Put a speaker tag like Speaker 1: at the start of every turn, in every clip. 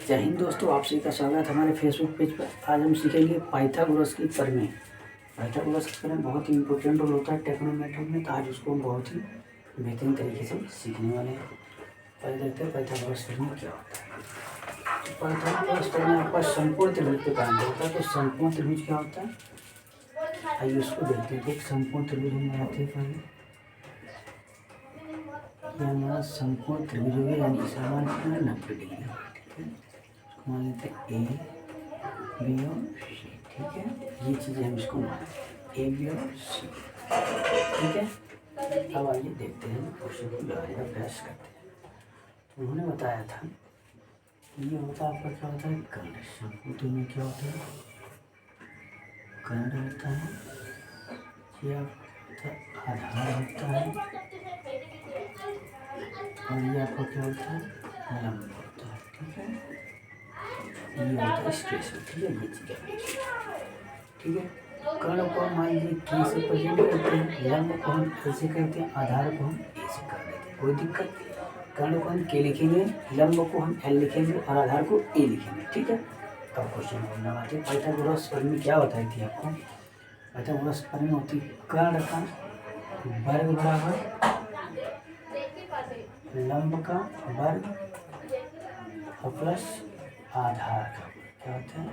Speaker 1: जय हिंद दोस्तों, आप सभी का स्वागत है हमारे फेसबुक पेज पर। आज हम सीखेंगे पाइथागोरस की प्रमेय। पाइथागोरस की प्रमेय बहुत ही इंपॉर्टेंट रोल होता है टेक्नोमेट्री में, तो आज उसको हम बहुत ही बेहतरीन तरीके से सीखने वाले हैं। पहले देखते हैं पाइथागोरस प्रमेय क्या होता है। तो पाइथागोरस प्रमेय आपका समकोण त्रिभुज पे काम होता है। तो समकोण त्रिभुज क्या होता है, आइए उसको देखते हैं। एक समकोण त्रिभुज हम बनाते हैं। पहले ये हमारा समकोण त्रिभुज हो गया, यानी समान कोण 90 डिग्री। ठीक है, मान लेते हैं ए बी और सी। ठीक है, ये चीज़ें हम इसको मानते हैं ए बी और सी। ठीक है, अब आइए देखते हैं, क्वेश्चन को लगाने का प्रयास करते हैं। तो उन्होंने बताया था कि ये होता है आपका क्या होता है, कर्ण। समकोण में क्या होता है, कर्ण होता है। ये आपका आधार होता है और ये आपका क्या होता है, लंब होता है। ठीक है, ये होता है स्टेशन। ठीक है, ये चीज़ है। ठीक है, कर्ण को हम मान लीजिए के से प्रेजेंट करते हैं, लंब को हम ऐसे करते हैं, आधार को हम ए से कर देते हैं, कोई दिक्कत नहीं। कर्ण को हम के लिखेंगे, लंब को हम एल लिखेंगे और आधार को ए लिखेंगे। ठीक है, अब क्वेश्चन को लगाते हैं। पाइथागोरस प्रमेय क्या बताई थी आपको। पाइथागोरस प्रमेय होती है कर्ण का वर्ग बराबर लंब का वर्ग और प्लस आधार का क्या होता है,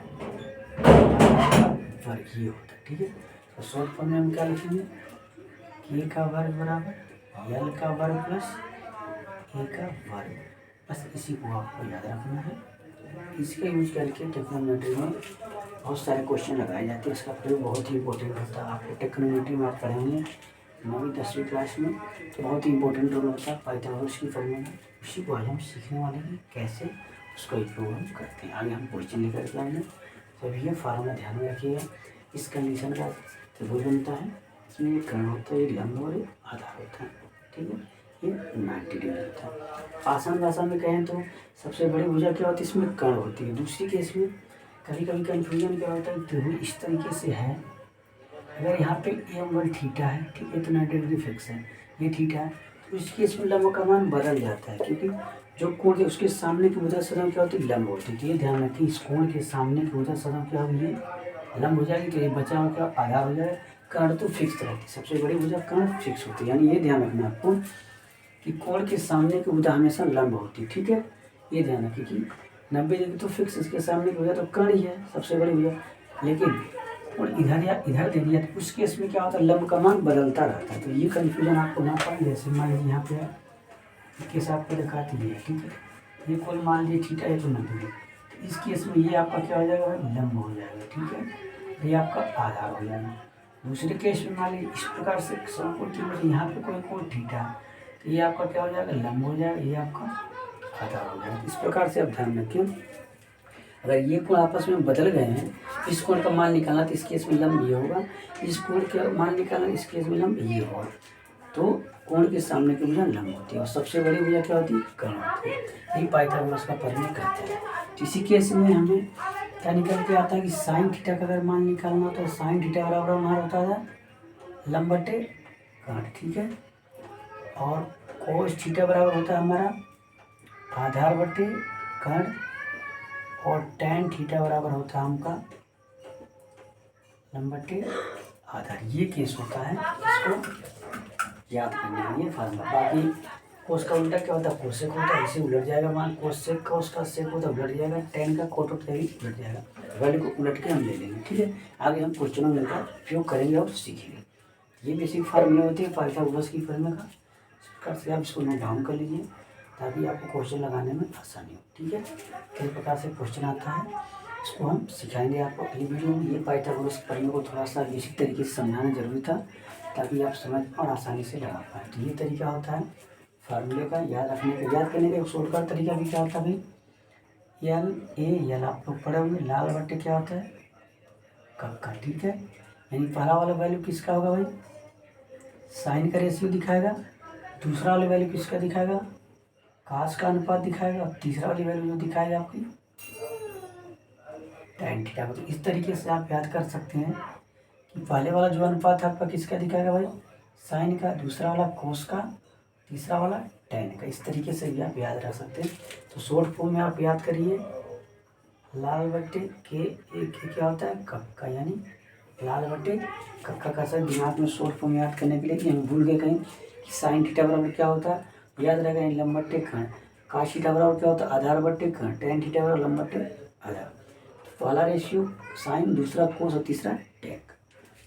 Speaker 1: वर्ग। ये होता है। ठीक है, तो शॉर्ट फॉर्म में हम क्या लिखेंगे, के का वर्ग बराबर एल का वर्ग प्लस ए का वर्ग। बस इसी को आपको याद रखना है। इसके यूज करके टेक्नोमेट्री में बहुत सारे क्वेश्चन लगाए जाते हैं। इसका प्रयोग बहुत ही इंपॉर्टेंट होता है। आपको टेक्नोमेट्री में आप पढ़ेंगे 9वीं 10वीं क्लास में, तो बहुत ही इंपॉर्टेंट रोल होता है पाइथागोरस की प्रमेय में। उसी को आज हम सीखने वाले हैं, कैसे उसका उपयोग हम करते हैं। आगे हम क्वेश्चन लेकर के आएंगे। तो ये फार्मूला ध्यान में रखिएगा। इस कंडीशन का त्रिभुज बनता है, इसमें एक कर्ण होता है, एक लंब और एक आधार होता है। ठीक है, ये 90 डिग्री होता है। आसान भाषा में कहें तो सबसे बड़ी भुजा क्या होती है, इसमें कर्ण होती है। दूसरी केस में कभी कभी कन्फ्यूजन क्या होता है, त्रिभुज इस तरीके से है, अगर यहाँ पे एंगल थीटा है, ठीक है, तो 90 डिग्री फिक्स है, ये थीटा है, तो इस केस में लंब का मान बदल जाता है, क्योंकि जो कोण है उसके सामने की वजह से क्या होती है, लंब होती है। तो ये ध्यान रखिए, इस कोण के सामने की वजह से क्या होगी, ये लंब हो जाएगी, तो ये बचा हुआ क्या आधार हो जाएगा। कर्ण तो फिक्स रहती है, सबसे बड़ी वजह कर्ण फिक्स होती है, यानी ये ध्यान रखना आपको कि कोण के सामने की वजह हमेशा लंब होती है। ठीक है, ये ध्यान रखिए कि 90 डिग्री तो फिक्स, इसके सामने की वजह तो कर्ण ही है, सबसे बड़ी वजह। लेकिन और इधर या इधर दे दिया तो उस केस में क्या होता है, लंब का मान बदलता रहता है। तो ये कन्फ्यूजन आपको ना पाए। जैसे मान लीजिए यहाँ पे केस आपको दिखाती है, ठीक है, ये कोण मान लीजिए थीटा है तो 90 डिग्री, तो इस केस में ये आपका क्या हो जाएगा, लंब हो जाएगा। ठीक है, ये आपका आधार हो जाएगा। दूसरे केस में मान लीजिए इस प्रकार से समकोण त्रिभुज, यहाँ पे कोई कोण थीटा, तो ये आपका क्या हो जाएगा, लंब हो जाएगा, ये आपका आधार हो जाएगा। इस प्रकार से आप ध्यान रखें। अगर ये कोण आपस में बदल गए हैं, इस कोण का मान निकालना तो इस केस में लंब ये होगा, इस कोण का मान निकालना इस केस में लंब ये होगा, तो कोण के सामने की भुजा लंब होती है और सबसे बड़ी भुजा क्या होती है, कर्ण होती है। यही पाइथागोरस का प्रमेय कहते हैं। तो इसी केस में हमें क्या निकल के आता है कि साइन थीटा का अगर मान निकालना तो साइन थीटा बराबर हमारा होता है लंब बटे कर्ण। ठीक है, और कोस थीटा बराबर होता है हमारा आधार बटे कर्ण, और tan थीटा बराबर होता है हमका लंब बटे आधार। ये केस होता है, इसको याद करना है, ये फार्मूला। बाकी कोस का उल्टा क्या होता है, कोसेक होता है, इसे उलट जाएगा मान, कोसेक कोस का सेक होता है उलट जाएगा, tan का कोट होता है उलट जाएगा, वैल्यू को उलट के हम ले लेंगे। ठीक है, आगे हम क्वेश्चनों में इनका उपयोग करेंगे और सीखेंगे। ये बेसिक फार्मूले होती है पाइथागोरस की प्रमेय का। इस प्रकार से आप इसको नोट डाउन कर लीजिए ताकि आपको क्वेश्चन लगाने में आसानी हो। ठीक है, किस प्रकार से क्वेश्चन आता है इसको हम सिखाएंगे आपको अगली वीडियो में। ये पाइथागोरस प्रमेय को थोड़ा सा बेसिक तरीके से समझाना जरूरी था ताकि आप समझ और आसानी से लगा पाएँ। तो ये तरीका होता है फार्मूले का याद रखने का। याद करने का शॉर्टकट तरीका भी क्या होता है भाई, एल आप लोग पढ़े होंगे, लाल बट्टे क्या होता है, कक्का। ठीक है, यानी पहला वाला वैल्यू किसका होगा भाई, साइन का रेशियो दिखाएगा, दूसरा वाला वैल्यू किसका दिखाएगा, काश का अनुपात दिखाएगा, और तीसरा वाली वैल्यू जो दिखाएगा आपकी tan थीटा। तो इस तरीके से आप याद कर सकते हैं कि पहले वाला जो अनुपात है आपका किसका दिखाएगा भाई, साइन का, दूसरा वाला कोस का, तीसरा वाला tan का। इस तरीके से भी आप याद रख सकते हैं। तो शॉर्ट फॉर्म में आप याद करिए लाल बट्टे के एक क्या होता है कक्का, यानी लाल बट्टे कक्का का सर दिमाग में शॉर्ट फॉर्म याद करने के लिए कि हम भूल गए कहीं कि साइन थीटा बराबर क्या होता है, याद रहेगा लंब बट्टे खंड, काश थीटा बराबर क्या होता है आधार बट्टे खंड, टेन थीटा बराबर लंब बट्टे आधार। पहला रेशियो साइन, दूसरा कोस और तीसरा टेक।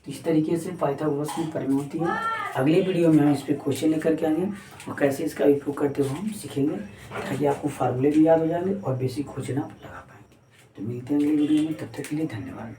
Speaker 1: तो इस तरीके से पाइथागोरस की प्रमेय होती है। अगले वीडियो में हम इस पर क्वेश्चन लेकर के आएंगे और कैसे इसका उपयोग करते हुए हम सीखेंगे, ताकि आपको फार्मूले भी याद हो जाएंगे और बेसिक क्वेश्चन आप लगा पाएंगे। तो मिलते हैं अगले वीडियो में, तब तक के लिए धन्यवाद।